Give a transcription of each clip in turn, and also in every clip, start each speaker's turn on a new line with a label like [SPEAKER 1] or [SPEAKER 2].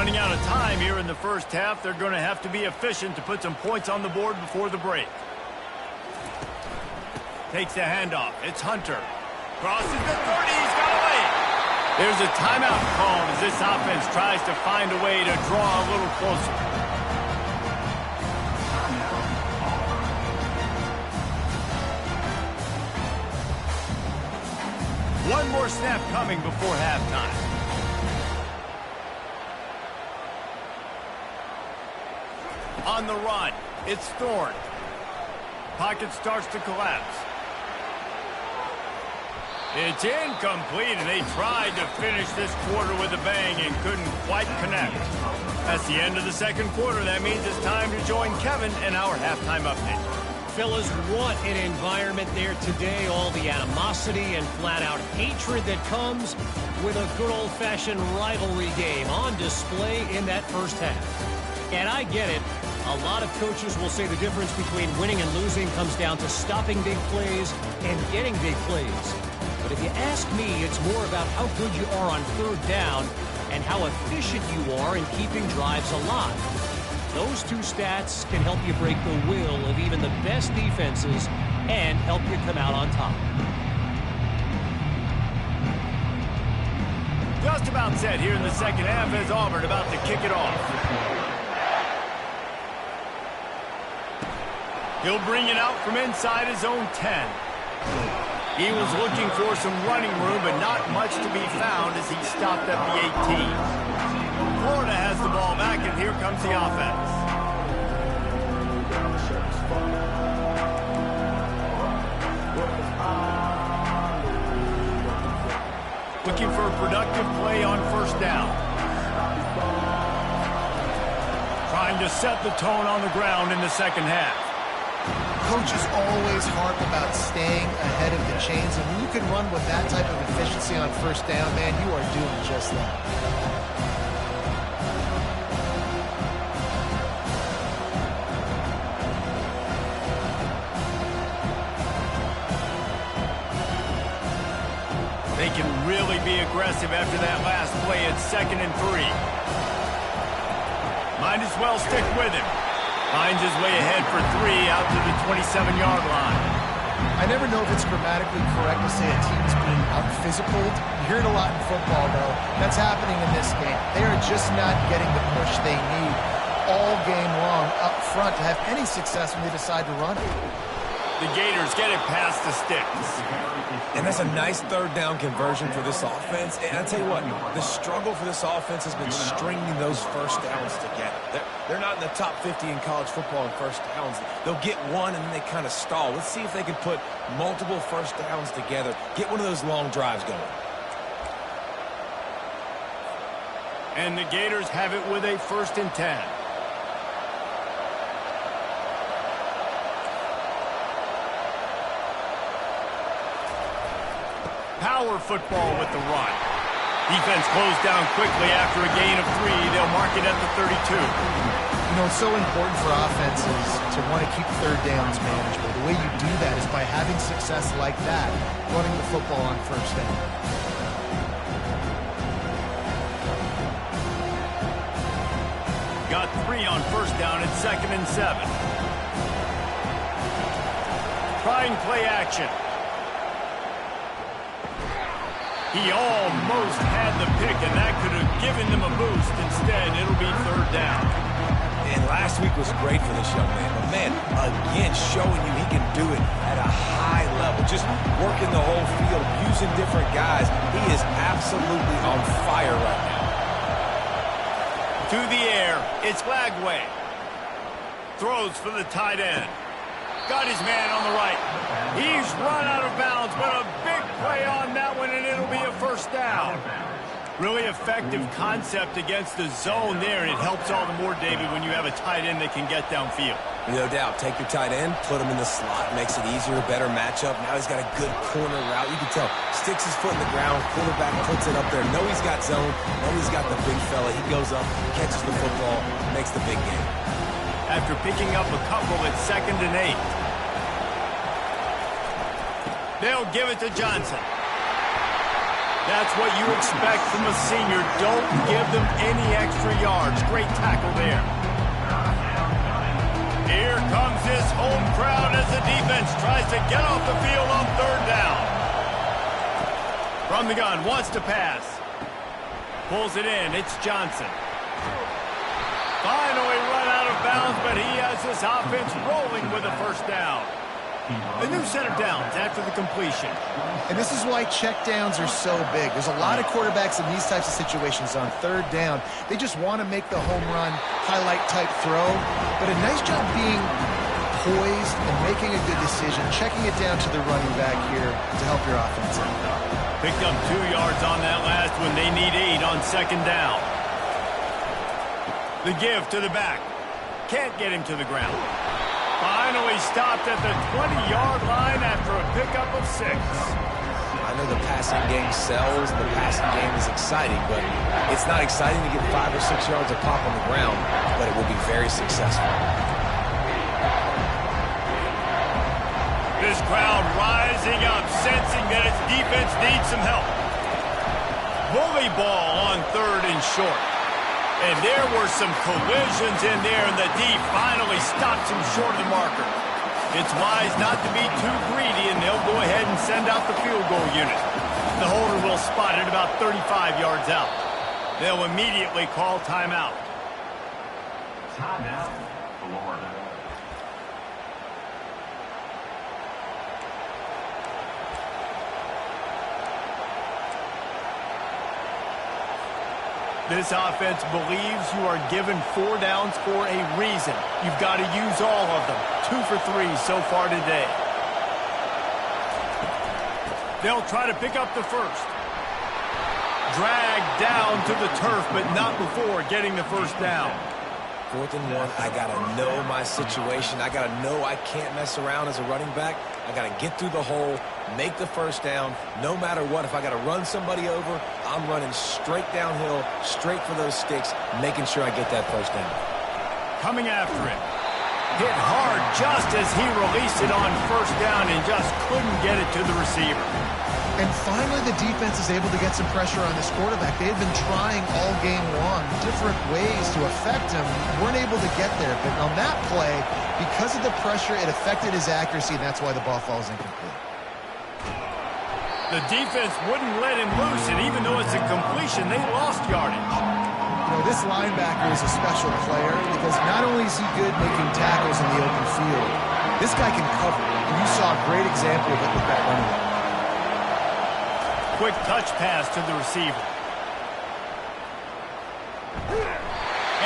[SPEAKER 1] Running out of time here in the first half. They're going to have to be efficient to put some points on the board before the break. Takes the handoff. It's Hunter. Crosses the 30. He's got away. There's a timeout called as this offense tries to find a way to draw a little closer. One more snap coming before halftime. On the run, it's Thorne. Pocket starts to collapse. It's incomplete, and they tried to finish this quarter with a bang and couldn't quite connect. That's the end of the second quarter. That means it's time to join Kevin in our halftime update.
[SPEAKER 2] Fellas, what an environment there today. All the animosity and flat-out hatred that comes with a good old-fashioned rivalry game on display in that first half. And I get it. A lot of coaches will say the difference between winning and losing comes down to stopping big plays and getting big plays. But if you ask me, it's more about how good you are on third down and how efficient you are in keeping drives alive. Those two stats can help you break the will of even the best defenses and help you come out on top.
[SPEAKER 1] Just about set here in the second half as Auburn about to kick it off. He'll bring it out from inside his own 10. He was looking for some running room, but not much to be found as he stopped at the 18. Florida has the ball back, and here comes the offense. Looking for a productive play on first down. Trying to set the tone on the ground in the second half.
[SPEAKER 3] Coaches always harp about staying ahead of the chains, and when you can run with that type of efficiency on first down, man, you are doing just that.
[SPEAKER 1] They can really be aggressive after that last play at 2nd and 3. Might as well stick with him. Finds his way ahead for 3 out to the 27-yard line.
[SPEAKER 3] I never know if it's grammatically correct to say a team's being out-physicaled. You hear it a lot in football, though. That's happening in this game. They are just not getting the push they need all game long up front to have any success when they decide to run it.
[SPEAKER 1] The Gators get it past the sticks.
[SPEAKER 4] And that's a nice third down conversion for this offense. And I tell you what, the struggle for this offense has been stringing those first downs together. They're not in the top 50 in college football in first downs. They'll get one and then they kind of stall. Let's see if they can put multiple first downs together, get one of those long drives going.
[SPEAKER 1] And the Gators have it with a 1st and 10. Power football with the run. Defense closed down quickly after a gain of 3. They'll mark it at the 32.
[SPEAKER 3] You know, it's so important for offenses to want to keep third downs manageable. The way you do that is by having success like that, running the football on first down.
[SPEAKER 1] Got 3 on first down at 2nd and 7. Trying play action. He almost had the pick, and that could have given them a boost. Instead, it'll be 3rd down.
[SPEAKER 4] And last week was great for this young man. But, man, again, showing you he can do it at a high level. Just working the whole field, using different guys. He is absolutely on fire right now.
[SPEAKER 1] To the air, it's Lagway. Throws for the tight end. Got his man on the right. He's run out of bounds, but a big play on that one, and it'll be a 1st down. Really effective concept against the zone there, and it helps all the more, David, when you have a tight end that can get downfield.
[SPEAKER 4] No doubt. Take your tight end, put him in the slot. Makes it easier, better matchup. Now he's got a good corner route. You can tell. Sticks his foot in the ground. Quarterback puts it up there. Know he's got zone. Know he's got the big fella. He goes up, catches the football, makes the big game.
[SPEAKER 1] After picking up a couple at 2nd and 8. They'll give it to Johnson. That's what you expect from a senior. Don't give them any extra yards. Great tackle there. Here comes this home crowd as the defense tries to get off the field on third down. From the gun, wants to pass. Pulls it in. It's Johnson. Finally run out of bounds, but he has this offense rolling with a first down. A new set of downs after the completion.
[SPEAKER 3] And this is why checkdowns are so big. There's a lot of quarterbacks in these types of situations on third down. They just want to make the home run, highlight type throw. But a nice job being poised and making a good decision, checking it down to the running back here to help your offense out.
[SPEAKER 1] Picked up 2 yards on that last one. They need 8 on second down. The give to the back. Can't get him to the ground. Finally stopped at the 20-yard line after a pickup of 6.
[SPEAKER 4] I know the passing game sells, the passing game is exciting, but it's not exciting to get 5 or 6 yards of pop on the ground, but it will be very successful.
[SPEAKER 1] This crowd rising up, sensing that its defense needs some help. Bully ball on third and short. And there were some collisions in there, and the D finally stops him short of the marker. It's wise not to be too greedy, and they'll go ahead and send out the field goal unit. The holder will spot it about 35 yards out. They'll immediately call timeout.
[SPEAKER 5] Timeout, Florida.
[SPEAKER 1] This offense believes you are given 4 downs for a reason. You've got to use all of them. 2 for 3 so far today. They'll try to pick up the first. Dragged down to the turf, but not before getting the first down.
[SPEAKER 4] 4th and 1, I got to know my situation. I got to know I can't mess around as a running back. I got to get through the hole, make the first down, no matter what. If I got to run somebody over, I'm running straight downhill, straight for those sticks, making sure I get that first down.
[SPEAKER 1] Coming after it. Hit hard just as he released it on first down and just couldn't get it to the receiver.
[SPEAKER 3] And finally, the defense is able to get some pressure on this quarterback. They had been trying all game long, different ways to affect him. Weren't able to get there. But on that play, because of the pressure, it affected his accuracy, and that's why the ball falls incomplete.
[SPEAKER 1] The defense wouldn't let him loose, and even though it's a completion, they lost yardage.
[SPEAKER 3] You know, this linebacker is a special player because not only is he good making tackles in the open field, this guy can cover. And you saw a great example of it with that running back.
[SPEAKER 1] Quick touch pass to the receiver.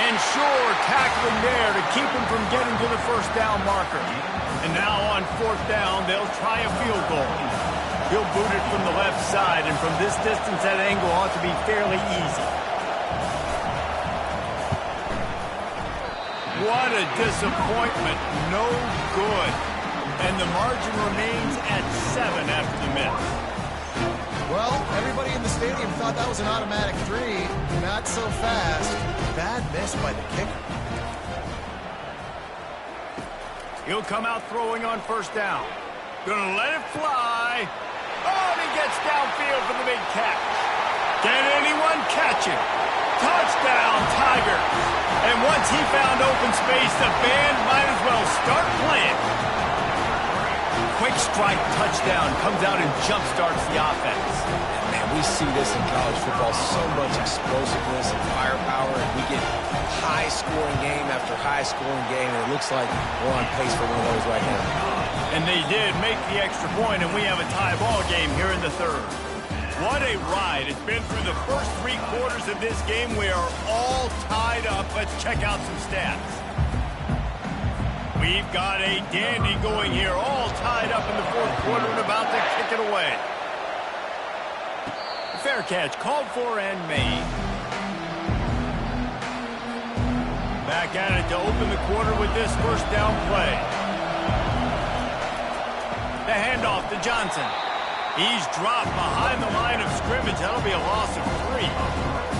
[SPEAKER 1] And sure, tackling there to keep him from getting to the first down marker. And now on 4th down, they'll try a field goal. He'll boot it from the left side, and from this distance, that angle ought to be fairly easy. What a disappointment. No good. And the margin remains at 7 after the miss.
[SPEAKER 3] Well, everybody in the stadium thought that was an automatic 3. Not so fast. Bad miss by the kicker.
[SPEAKER 1] He'll come out throwing on first down. Gonna let it fly. Oh, and he gets downfield for the big catch. Can anyone catch him? Touchdown, Tigers. And once he found open space, the band might as well start playing. Quick strike touchdown comes out and jump-starts the offense.
[SPEAKER 4] Man, we see this in college football, so much explosiveness and firepower, and we get high-scoring game after high-scoring game, and it looks like we're on pace for one of those right now.
[SPEAKER 1] And they did make the extra point, and we have a tie ball game here in the 3rd. What a ride. It's been through the first 3 quarters of this game. We are all tied up. Let's check out some stats. We've got a dandy going here, all tied up in the 4th quarter and about to kick it away. Fair catch, called for and made. Back at it to open the quarter with this first down play. The handoff to Johnson. He's dropped behind the line of scrimmage. That'll be a loss of 3.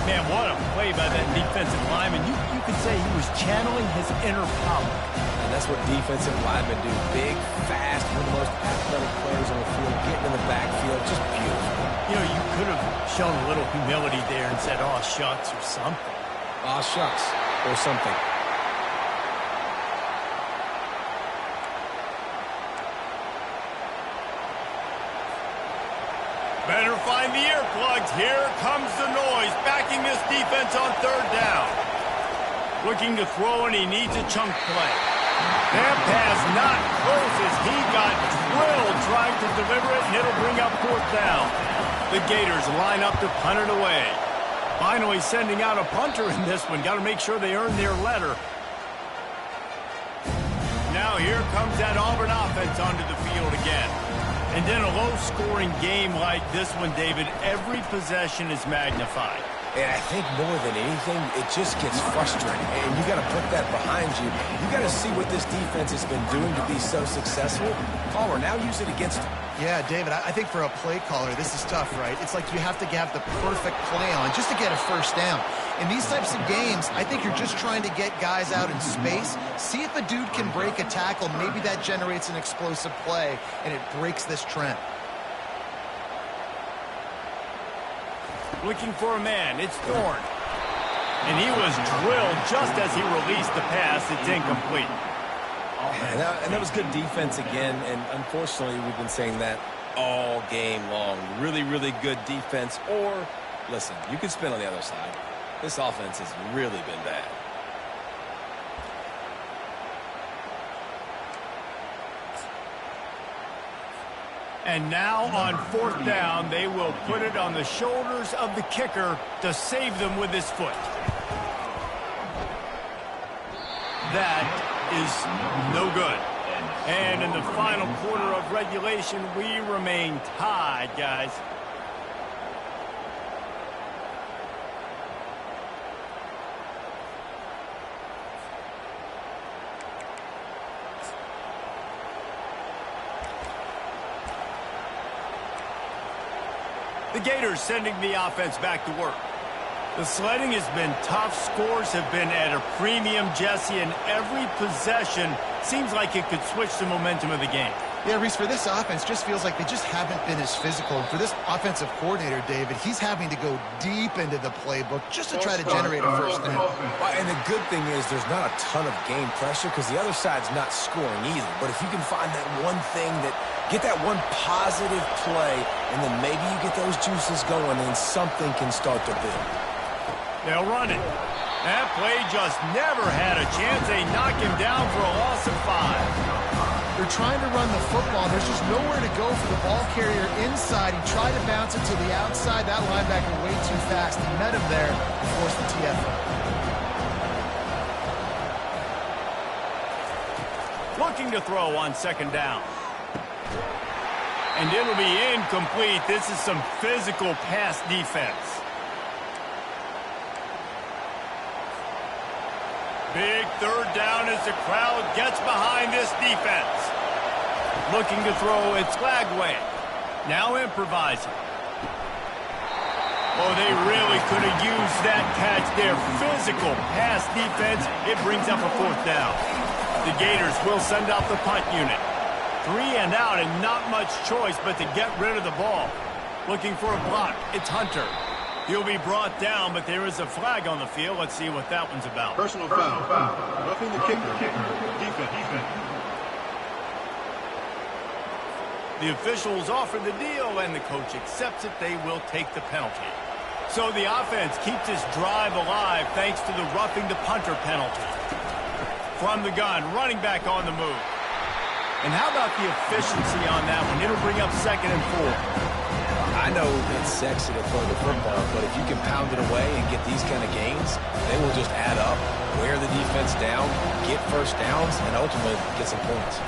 [SPEAKER 1] Man, what a play by that defensive lineman. You could say he was channeling his inner power.
[SPEAKER 4] And that's what defensive linemen do. Big, fast, one of the most athletic players on the field, getting in the backfield, just beautiful.
[SPEAKER 1] You know, you could have shown a little humility there and said, "Aw, shucks," or something.
[SPEAKER 4] Aw, shucks, or something.
[SPEAKER 1] Better find the earplugs. Here comes the noise, backing this defense on third down. Looking to throw, and he needs a chunk play. That pass not close as he got drilled trying to deliver it, and it'll bring up fourth down. The Gators line up to punt it away. Finally sending out a punter in this one. Got to make sure they earn their letter. Now here comes that Auburn offense onto the field again. And in a low-scoring game like this one, David, every possession is magnified.
[SPEAKER 4] And I think more than anything, it just gets frustrating. And you got to put that behind you. You got to see what this defense has been doing to be so successful. Caller, now use it against them.
[SPEAKER 3] Yeah, David, I think for a play caller, this is tough, right? It's like you have to have the perfect play on just to get a first down. In these types of games, I think you're just trying to get guys out in space, see if a dude can break a tackle. Maybe that generates an explosive play, and it breaks this trend.
[SPEAKER 1] Looking for a man, it's Thorne. And he was drilled just as he released the pass. It's incomplete.
[SPEAKER 4] And that was good defense again, and unfortunately we've been saying that all game long. Really, really good defense. Or, listen, you can spin on the other side. This offense has really been bad.
[SPEAKER 1] And now on fourth down, they will put it on the shoulders of the kicker to save them with his foot. That is no good. And in the final quarter of regulation, we remain tied, guys. The Gators sending the offense back to work. The sledding has been tough. Scores have been at a premium, Jesse, and every possession seems like it could switch the momentum of the game.
[SPEAKER 3] Yeah, Reese, for this offense, just feels like they just haven't been as physical. And for this offensive coordinator, David, he's having to go deep into the playbook just to try to generate a first down.
[SPEAKER 4] And the good thing is there's not a ton of game pressure because the other side's not scoring either. But if you can find that one thing get that one positive play, and then maybe you get those juices going and something can start to build.
[SPEAKER 1] They'll run it. That play just never had a chance. They knock him down for a loss of 5.
[SPEAKER 3] They're trying to run the football. There's just nowhere to go for the ball carrier inside. He tried to bounce it to the outside. That linebacker way too fast. He met him there and forced the TFL.
[SPEAKER 1] Looking to throw on second down. And it'll be incomplete. This is some physical pass defense. Big third down as the crowd gets behind this defense. Looking to throw, it's Lagway. Now improvising. Oh, they really could have used that catch there. Physical pass defense. It brings up a fourth down. The Gators will send out the punt unit. 3 and out and not much choice but to get rid of the ball. Looking for a block. It's Hunter. He'll be brought down, but there is a flag on the field. Let's see what that one's about.
[SPEAKER 5] Personal foul. Roughing the kicker. Defense.
[SPEAKER 1] The officials offer the deal, and the coach accepts it. They will take the penalty. So the offense keeps this drive alive thanks to the roughing the punter penalty. From the gun, running back on the move. And how about the efficiency on that one? It'll bring up 2nd and 4.
[SPEAKER 4] I know it's sexy to throw the football, but if you can pound it away and get these kind of gains, they will just add up, wear the defense down, get first downs, and ultimately get some points.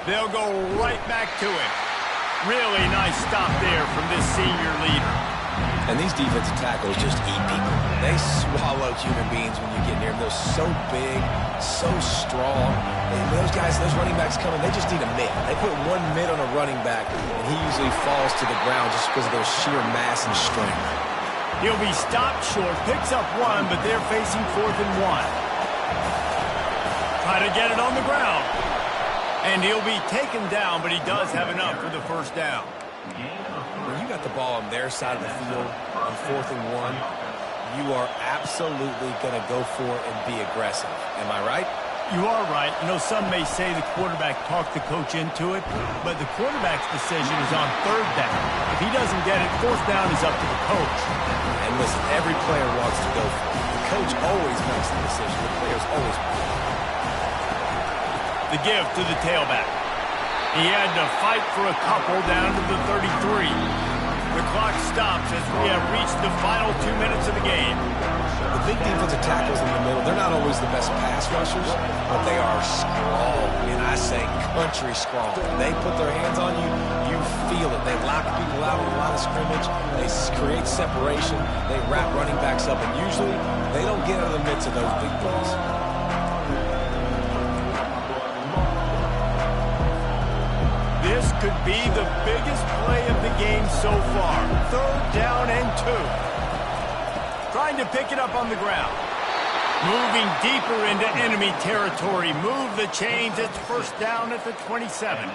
[SPEAKER 1] They'll go right back to it. Really nice stop there from this senior leader.
[SPEAKER 4] And these defensive tackles just eat people. They swallow human beings when you get near them. They're so big, so strong. And those guys, those running backs coming, they just need a mid. They put one mid on a running back, and he usually falls to the ground just because of their sheer mass and strength.
[SPEAKER 1] He'll be stopped short, picks up 1, but they're facing 4th and 1. Try to get it on the ground. And he'll be taken down, but he does have enough for the first down.
[SPEAKER 4] when you got the ball on their side of the field on 4th and 1, you are absolutely going to go for it and be aggressive. Am I right?
[SPEAKER 1] You are right. You know, some may say the quarterback talked the coach into it, but the quarterback's decision is on 3rd down. If he doesn't get it, 4th down is up to the coach.
[SPEAKER 4] And listen, every player wants to go for it. The coach always makes the decision. The players always make it.
[SPEAKER 1] The give to the tailback. He had to fight for a couple down to the 33. The clock stops as we have reached the final 2 minutes of the game.
[SPEAKER 4] The big defensive tackles in the middle, they're not always the best pass rushers, but they are strong, and I say country strong. They put their hands on you, you feel it. They lock people out in a lot of scrimmage. They create separation. They wrap running backs up, and usually they don't get out of the midst of those big plays.
[SPEAKER 1] This could be the biggest play of the game so far. 3rd down and 2. Trying to pick it up on the ground. Moving deeper into enemy territory. Move the chains. It's 1st down at the 27.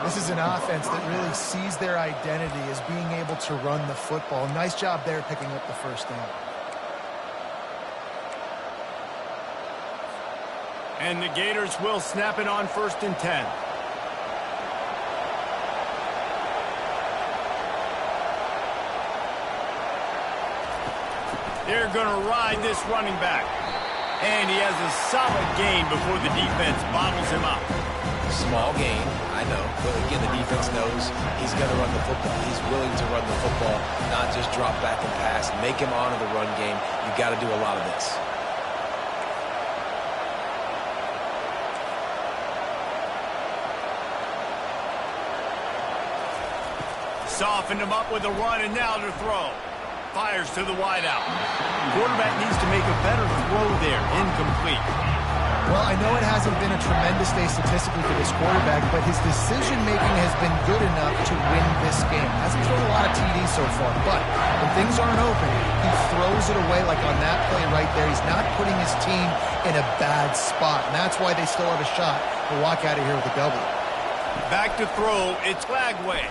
[SPEAKER 3] This is an offense that really sees their identity as being able to run the football. Nice job there picking up the 1st down.
[SPEAKER 1] And the Gators will snap it on 1st and 10. They're going to ride this running back. And he has a solid gain before the defense bottles him up.
[SPEAKER 4] Small gain, I know. But again, the defense knows he's going to run the football. He's willing to run the football, not just drop back and pass. Make him honor the run game. You got to do a lot of this.
[SPEAKER 1] Softened him up with a run, and now to throw. Fires to the wideout. Quarterback needs to make a better throw there. Incomplete.
[SPEAKER 3] Well, I know it hasn't been a tremendous day statistically for this quarterback, but his decision-making has been good enough to win this game. Hasn't thrown a lot of TDs so far, but when things aren't open, he throws it away like on that play right there. He's not putting his team in a bad spot, and that's why they still have a shot to walk out of here with a W.
[SPEAKER 1] Back to throw. It's Flagway.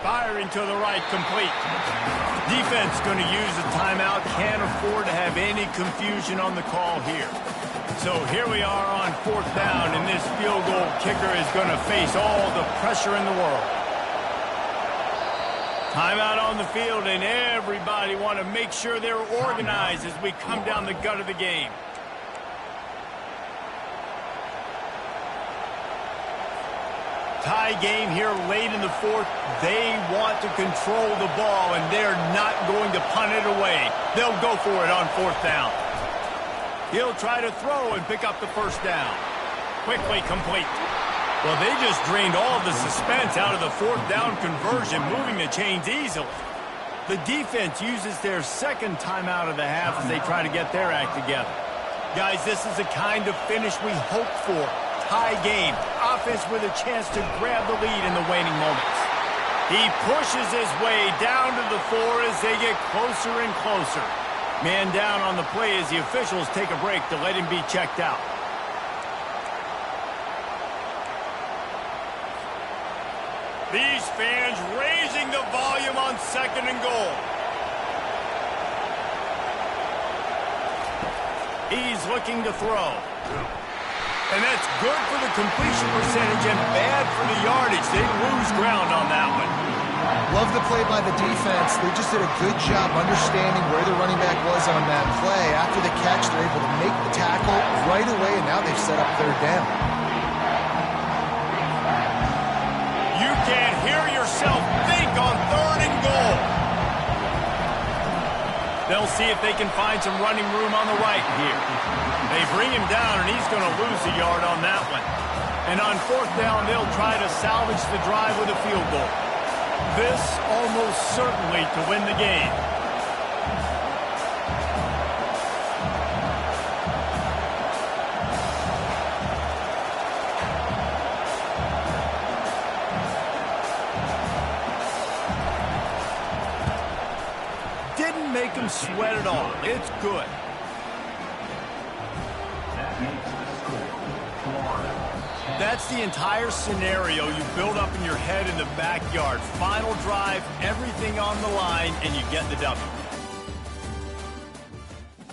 [SPEAKER 1] Firing to the right, complete. Defense going to use a timeout. Can't afford to have any confusion on the call here. So here we are on 4th down, and this field goal kicker is going to face all the pressure in the world. Timeout on the field, and everybody want to make sure they're organized as we come down the gut of the game. Tie game here late in the 4th. They want to control the ball, and they're not going to punt it away. They'll go for it on 4th down. He'll try to throw and pick up the 1st down. Quickly complete. Well, they just drained all the suspense out of the 4th down conversion, moving the chains easily. The defense uses their 2nd timeout of the half as they try to get their act together. Guys, this is the kind of finish we hoped for. Tie game. Offense with a chance to grab the lead in the waning moments. He pushes his way down to the 4 as they get closer and closer. Man down on the play as the officials take a break to let him be checked out. These fans raising the volume on 2nd and goal. He's looking to throw. And that's good for the completion percentage and bad for the yardage. They lose ground on that one.
[SPEAKER 3] Love the play by the defense. They just did a good job understanding where the running back was on that play. After the catch, they're able to make the tackle right away, and now they've set up 3rd down.
[SPEAKER 1] You can't hear yourself think on 3rd and goal. They'll see if they can find some running room on the right here. They bring him down, and he's going to lose a yard on that one. And on 4th down, they'll try to salvage the drive with a field goal. This almost certainly to win the game. Didn't make him sweat at all. It's good. That's the entire scenario you build up in your head in the backyard. Final drive, everything on the line, and you get the W.